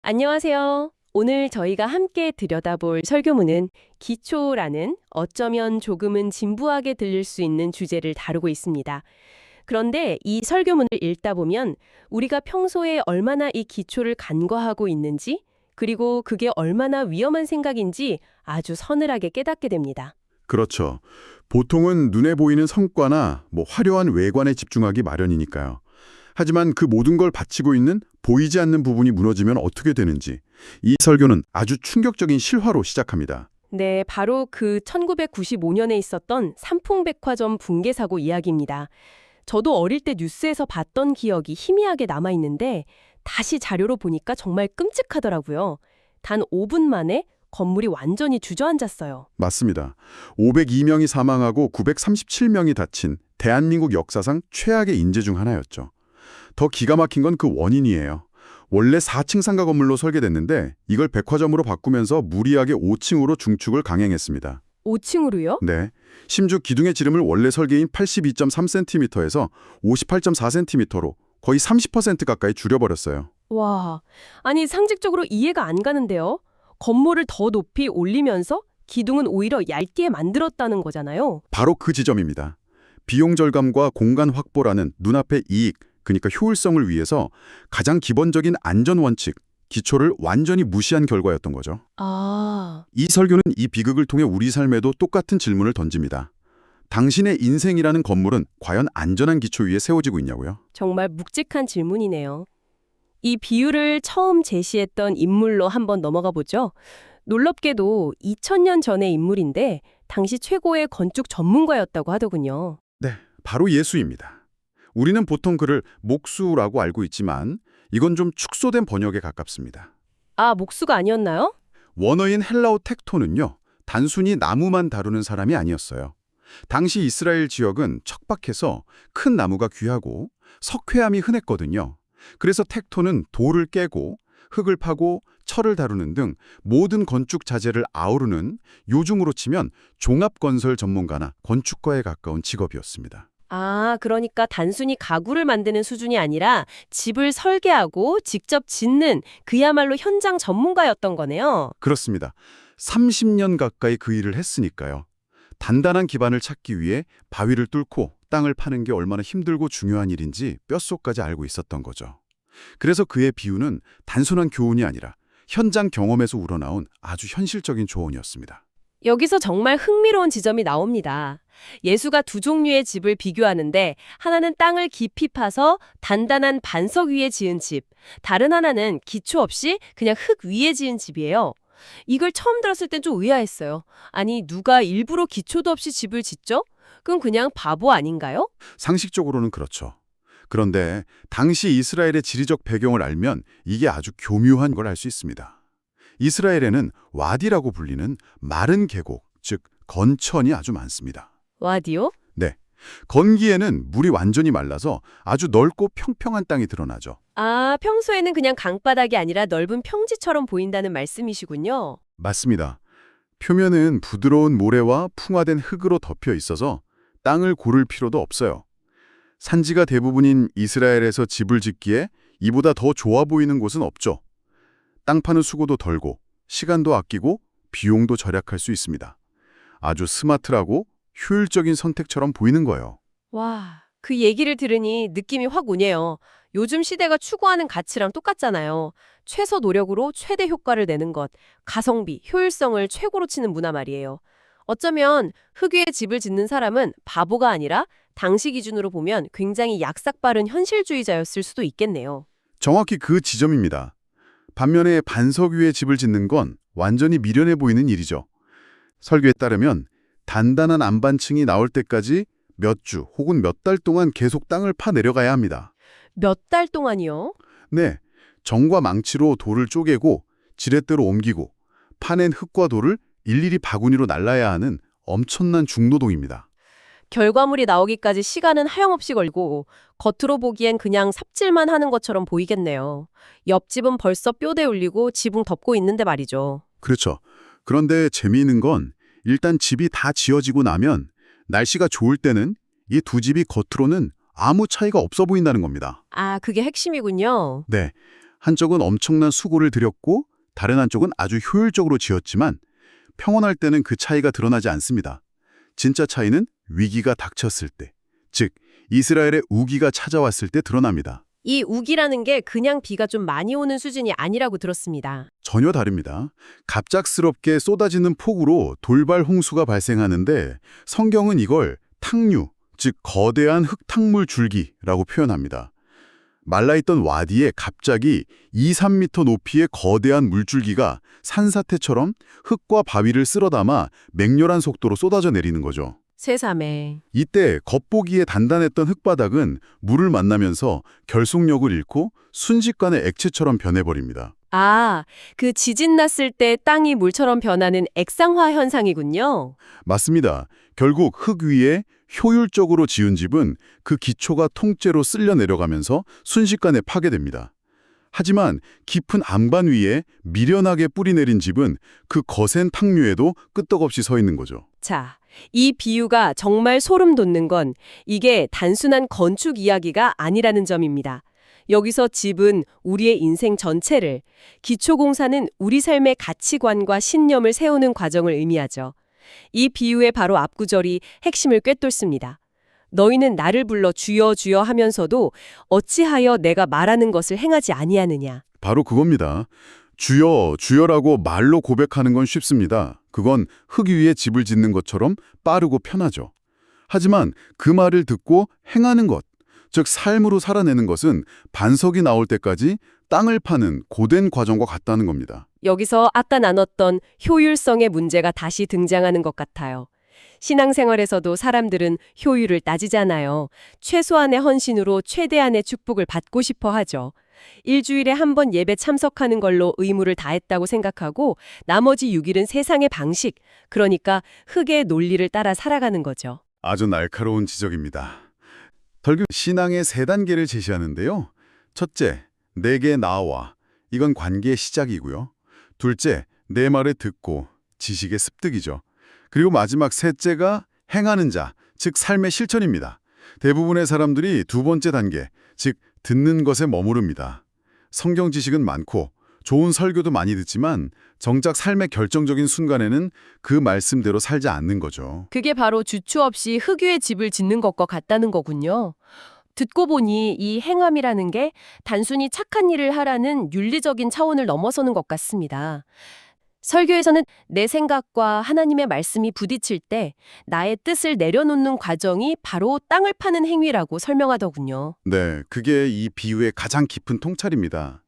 안녕하세요. 오늘 저희가 함께 들여다볼 설교문은 기초라는 어쩌면 조금은 진부하게 들릴 수 있는 주제를 다루고 있습니다. 그런데 이 설교문을 읽다 보면 우리가 평소에 얼마나 이 기초를 간과하고 있는지, 그리고 그게 얼마나 위험한 생각인지 아주 서늘하게 깨닫게 됩니다. 그렇죠. 보통은 눈에 보이는 성과나 화려한 외관에 집중하기 마련이니까요. 하지만 그 모든 걸 바치고 있는 보이지 않는 부분이 무너지면 어떻게 되는지 이 설교는 아주 충격적인 실화로 시작합니다. 네, 바로 그 1995년에 있었던 삼풍백화점 붕괴 사고 이야기입니다. 저도 어릴 때 뉴스에서 봤던 기억이 희미하게 남아있는데 다시 자료로 보니까 정말 끔찍하더라고요. 단 5분 만에 건물이 완전히 주저앉았어요. 맞습니다. 502명이 사망하고 937명이 다친 대한민국 역사상 최악의 인재 중 하나였죠. 더 기가 막힌 건 그 원인이에요. 원래 4층 상가 건물로 설계됐는데 이걸 백화점으로 바꾸면서 무리하게 5층으로 중축을 강행했습니다. 5층으로요? 네. 심지어 기둥의 지름을 원래 설계인 82.3cm에서 58.4cm로 거의 30% 가까이 줄여버렸어요. 와, 아니 상식적으로 이해가 안 가는데요. 건물을 더 높이 올리면서 기둥은 오히려 얇게 만들었다는 거잖아요. 바로 그 지점입니다. 비용 절감과 공간 확보라는 눈앞의 이익, 그러니까 효율성을 위해서 가장 기본적인 안전 원칙, 기초를 완전히 무시한 결과였던 거죠. 아, 이 설교는 이 비극을 통해 우리 삶에도 똑같은 질문을 던집니다. 당신의 인생이라는 건물은 과연 안전한 기초 위에 세워지고 있냐고요? 정말 묵직한 질문이네요. 이 비유를 처음 제시했던 인물로 한번 넘어가 보죠. 놀랍게도 2000년 전의 인물인데 당시 최고의 건축 전문가였다고 하더군요. 네, 바로 예수입니다. 우리는 보통 그를 목수라고 알고 있지만 이건 좀 축소된 번역에 가깝습니다. 아, 목수가 아니었나요? 원어인 헬라어 텍토는요, 단순히 나무만 다루는 사람이 아니었어요. 당시 이스라엘 지역은 척박해서 큰 나무가 귀하고 석회암이 흔했거든요. 그래서 텍토는 돌을 깨고 흙을 파고 철을 다루는 등 모든 건축 자재를 아우르는, 요즘으로 치면 종합건설 전문가나 건축가에 가까운 직업이었습니다. 아, 그러니까 단순히 가구를 만드는 수준이 아니라 집을 설계하고 직접 짓는 그야말로 현장 전문가였던 거네요. 그렇습니다. 30년 가까이 그 일을 했으니까요. 단단한 기반을 찾기 위해 바위를 뚫고 땅을 파는 게 얼마나 힘들고 중요한 일인지 뼛속까지 알고 있었던 거죠. 그래서 그의 비유는 단순한 교훈이 아니라 현장 경험에서 우러나온 아주 현실적인 조언이었습니다. 여기서 정말 흥미로운 지점이 나옵니다. 예수가 두 종류의 집을 비교하는데 하나는 땅을 깊이 파서 단단한 반석 위에 지은 집, 다른 하나는 기초 없이 그냥 흙 위에 지은 집이에요. 이걸 처음 들었을 땐 좀 의아했어요. 아니, 누가 일부러 기초도 없이 집을 짓죠? 그럼 그냥 바보 아닌가요? 상식적으로는 그렇죠. 그런데 당시 이스라엘의 지리적 배경을 알면 이게 아주 교묘한 걸 알 수 있습니다. 이스라엘에는 와디라고 불리는 마른 계곡, 즉 건천이 아주 많습니다. 와디요? 네, 건기에는 물이 완전히 말라서 아주 넓고 평평한 땅이 드러나죠. 아, 평소에는 그냥 강바닥이 아니라 넓은 평지처럼 보인다는 말씀이시군요. 맞습니다. 표면은 부드러운 모래와 풍화된 흙으로 덮여 있어서 땅을 고를 필요도 없어요. 산지가 대부분인 이스라엘에서 집을 짓기에 이보다 더 좋아 보이는 곳은 없죠. 땅 파는 수고도 덜고 시간도 아끼고 비용도 절약할 수 있습니다. 아주 스마트라고 효율적인 선택처럼 보이는 거예요. 와, 그 얘기를 들으니 느낌이 확 오네요. 요즘 시대가 추구하는 가치랑 똑같잖아요. 최소 노력으로 최대 효과를 내는 것, 가성비, 효율성을 최고로 치는 문화 말이에요. 어쩌면 흙 위에 집을 짓는 사람은 바보가 아니라 당시 기준으로 보면 굉장히 약삭빠른 현실주의자였을 수도 있겠네요. 정확히 그 지점입니다. 반면에 반석 위에 집을 짓는 건 완전히 미련해 보이는 일이죠. 설교에 따르면 단단한 안반층이 나올 때까지 몇 주 혹은 몇 달 동안 계속 땅을 파 내려가야 합니다. 몇 달 동안이요? 네, 정과 망치로 돌을 쪼개고 지렛대로 옮기고 파낸 흙과 돌을 일일이 바구니로 날라야 하는 엄청난 중노동입니다. 결과물이 나오기까지 시간은 하염없이 걸고 겉으로 보기엔 그냥 삽질만 하는 것처럼 보이겠네요. 옆집은 벌써 뼈대 울리고 지붕 덮고 있는데 말이죠. 그렇죠. 그런데 재미있는 건 일단 집이 다 지어지고 나면 날씨가 좋을 때는 이 두 집이 겉으로는 아무 차이가 없어 보인다는 겁니다. 아, 그게 핵심이군요. 네, 한쪽은 엄청난 수고를 들였고 다른 한쪽은 아주 효율적으로 지었지만 평온할 때는 그 차이가 드러나지 않습니다. 진짜 차이는 위기가 닥쳤을 때, 즉 이스라엘의 우기가 찾아왔을 때 드러납니다. 이 우기라는 게 그냥 비가 좀 많이 오는 수준이 아니라고 들었습니다. 전혀 다릅니다. 갑작스럽게 쏟아지는 폭우로 돌발 홍수가 발생하는데 성경은 이걸 탕류, 즉 거대한 흙탕물 줄기라고 표현합니다. 말라있던 와디에 갑자기 2~3m 높이의 거대한 물줄기가 산사태처럼 흙과 바위를 쓸어담아 맹렬한 속도로 쏟아져 내리는 거죠. 새삼에. 이때 겉보기에 단단했던 흙바닥은 물을 만나면서 결속력을 잃고 순식간에 액체처럼 변해버립니다. 아, 그 지진 났을 때 땅이 물처럼 변하는 액상화 현상이군요. 맞습니다. 결국 흙 위에 효율적으로 지은 집은 그 기초가 통째로 쓸려 내려가면서 순식간에 파괴됩니다. 하지만 깊은 안반 위에 미련하게 뿌리 내린 집은 그 거센 탕류에도 끄떡없이 서 있는 거죠. 자, 이 비유가 정말 소름 돋는 건 이게 단순한 건축 이야기가 아니라는 점입니다. 여기서 집은 우리의 인생 전체를, 기초공사는 우리 삶의 가치관과 신념을 세우는 과정을 의미하죠. 이 비유의 바로 앞구절이 핵심을 꿰뚫습니다. 너희는 나를 불러 주여 주여 하면서도 어찌하여 내가 말하는 것을 행하지 아니하느냐. 바로 그겁니다. 주여, 주여라고 말로 고백하는 건 쉽습니다. 그건 흙 위에 집을 짓는 것처럼 빠르고 편하죠. 하지만 그 말을 듣고 행하는 것, 즉 삶으로 살아내는 것은 반석이 나올 때까지 땅을 파는 고된 과정과 같다는 겁니다. 여기서 아까 나눴던 효율성의 문제가 다시 등장하는 것 같아요. 신앙생활에서도 사람들은 효율을 따지잖아요. 최소한의 헌신으로 최대한의 축복을 받고 싶어 하죠. 일주일에 한 번 예배 참석하는 걸로 의무를 다했다고 생각하고 나머지 6일은 세상의 방식, 그러니까 흙의 논리를 따라 살아가는 거죠. 아주 날카로운 지적입니다. 설교 신앙의 3단계를 제시하는데요. 첫째, 내게 나와. 이건 관계의 시작이고요. 둘째, 내 말을 듣고. 지식의 습득이죠. 그리고 마지막 셋째가 행하는 자, 즉 삶의 실천입니다. 대부분의 사람들이 두 번째 단계, 즉 듣는 것에 머무릅니다. 성경 지식은 많고 좋은 설교도 많이 듣지만 정작 삶의 결정적인 순간에는 그 말씀대로 살지 않는 거죠. 그게 바로 주초 없이 흙 위에 집을 짓는 것과 같다는 거군요. 듣고 보니 이 행함이라는 게 단순히 착한 일을 하라는 윤리적인 차원을 넘어서는 것 같습니다. 설교에서는 내 생각과 하나님의 말씀이 부딪힐 때 나의 뜻을 내려놓는 과정이 바로 땅을 파는 행위라고 설명하더군요. 네, 그게 이 비유의 가장 깊은 통찰입니다.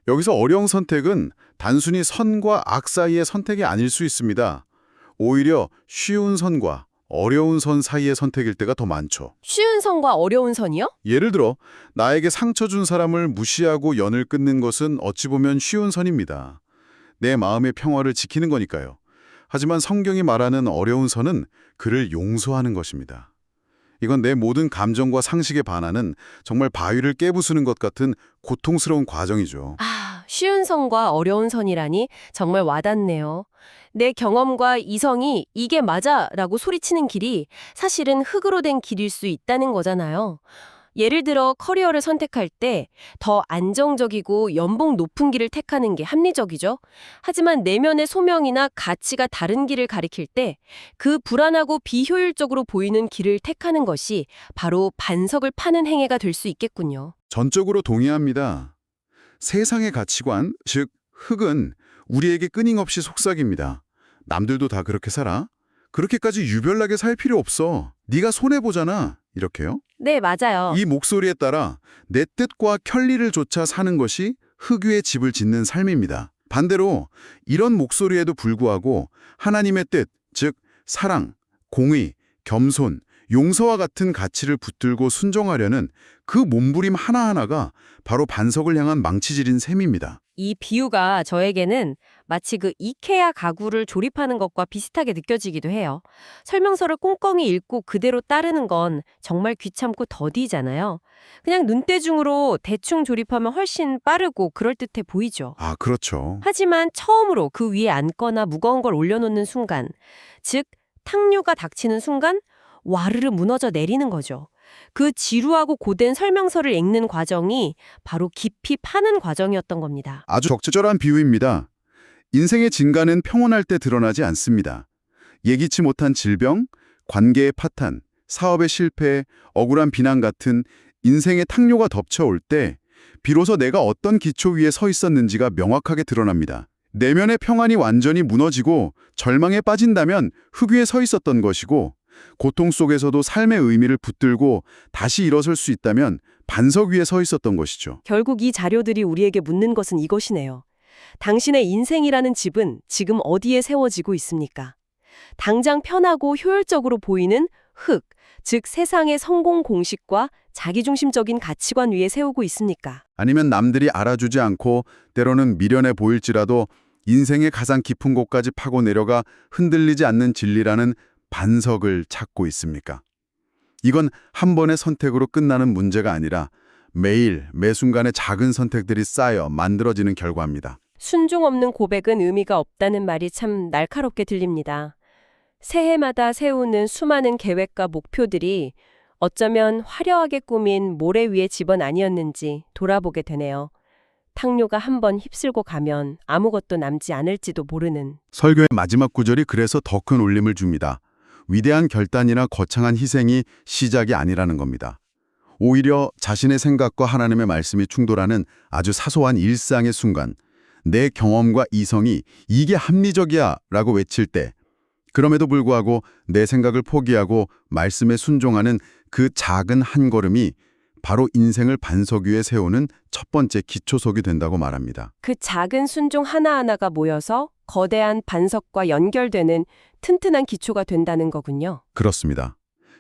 여기서 어려운 선택은 단순히 선과 악 사이의 선택이 아닐 수 있습니다. 오히려 쉬운 선과 어려운 선 사이의 선택일 때가 더 많죠. 쉬운 선과 어려운 선이요? 예를 들어 나에게 상처 준 사람을 무시하고 연을 끊는 것은 어찌 보면 쉬운 선입니다. 내 마음의 평화를 지키는 거니까요. 하지만 성경이 말하는 어려운 선은 그를 용서하는 것입니다. 이건 내 모든 감정과 상식에 반하는 정말 바위를 깨부수는 것 같은 고통스러운 과정이죠. 아, 쉬운 선과 어려운 선이라니 정말 와닿네요. 내 경험과 이성이 이게 맞아 라고 소리치는 길이 사실은 흙으로 된 길일 수 있다는 거잖아요. 예를 들어 커리어를 선택할 때 더 안정적이고 연봉 높은 길을 택하는 게 합리적이죠. 하지만 내면의 소명이나 가치가 다른 길을 가리킬 때 그 불안하고 비효율적으로 보이는 길을 택하는 것이 바로 반석을 파는 행위가 될 수 있겠군요. 전적으로 동의합니다. 세상의 가치관, 즉 흙은 우리에게 끊임없이 속삭입니다. 남들도 다 그렇게 살아? 그렇게까지 유별나게 살 필요 없어. 네가 손해보잖아. 이렇게요? 네, 맞아요. 이 목소리에 따라 내 뜻과 편리를 좇아 사는 것이 흙 위에 집을 짓는 삶입니다. 반대로 이런 목소리에도 불구하고 하나님의 뜻, 즉 사랑, 공의, 겸손, 용서와 같은 가치를 붙들고 순종하려는 그 몸부림 하나하나가 바로 반석을 향한 망치질인 셈입니다. 이 비유가 저에게는 마치 그 이케아 가구를 조립하는 것과 비슷하게 느껴지기도 해요. 설명서를 꼼꼼히 읽고 그대로 따르는 건 정말 귀찮고 더디잖아요. 그냥 눈대중으로 대충 조립하면 훨씬 빠르고 그럴듯해 보이죠. 아, 그렇죠. 하지만 처음으로 그 위에 앉거나 무거운 걸 올려놓는 순간, 즉 탕류가 닥치는 순간 와르르 무너져 내리는 거죠. 그 지루하고 고된 설명서를 읽는 과정이 바로 깊이 파는 과정이었던 겁니다. 아주 적절한 비유입니다. 인생의 진가는 평온할 때 드러나지 않습니다. 예기치 못한 질병, 관계의 파탄, 사업의 실패, 억울한 비난 같은 인생의 탕료가 덮쳐올 때 비로소 내가 어떤 기초 위에 서 있었는지가 명확하게 드러납니다. 내면의 평안이 완전히 무너지고 절망에 빠진다면 흙 위에 서 있었던 것이고, 고통 속에서도 삶의 의미를 붙들고 다시 일어설 수 있다면 반석 위에 서 있었던 것이죠. 결국 이 자료들이 우리에게 묻는 것은 이것이네요. 당신의 인생이라는 집은 지금 어디에 세워지고 있습니까? 당장 편하고 효율적으로 보이는 흙, 즉 세상의 성공 공식과 자기중심적인 가치관 위에 세우고 있습니까? 아니면 남들이 알아주지 않고 때로는 미련해 보일지라도 인생의 가장 깊은 곳까지 파고 내려가 흔들리지 않는 진리라는 반석을 찾고 있습니까? 이건 한 번의 선택으로 끝나는 문제가 아니라 매일, 매 순간의 작은 선택들이 쌓여 만들어지는 결과입니다. 순종 없는 고백은 의미가 없다는 말이 참 날카롭게 들립니다. 새해마다 세우는 수많은 계획과 목표들이 어쩌면 화려하게 꾸민 모래 위의 집은 아니었는지 돌아보게 되네요. 탕료가 한번 휩쓸고 가면 아무것도 남지 않을지도 모르는. 설교의 마지막 구절이 그래서 더 큰 울림을 줍니다. 위대한 결단이나 거창한 희생이 시작이 아니라는 겁니다. 오히려 자신의 생각과 하나님의 말씀이 충돌하는 아주 사소한 일상의 순간, 내 경험과 이성이 이게 합리적이야 라고 외칠 때, 그럼에도 불구하고 내 생각을 포기하고 말씀에 순종하는 그 작은 한 걸음이 바로 인생을 반석 위에 세우는 첫 번째 기초석이 된다고 말합니다. 그 작은 순종 하나하나가 모여서 거대한 반석과 연결되는 튼튼한 기초가 된다는 거군요. 그렇습니다.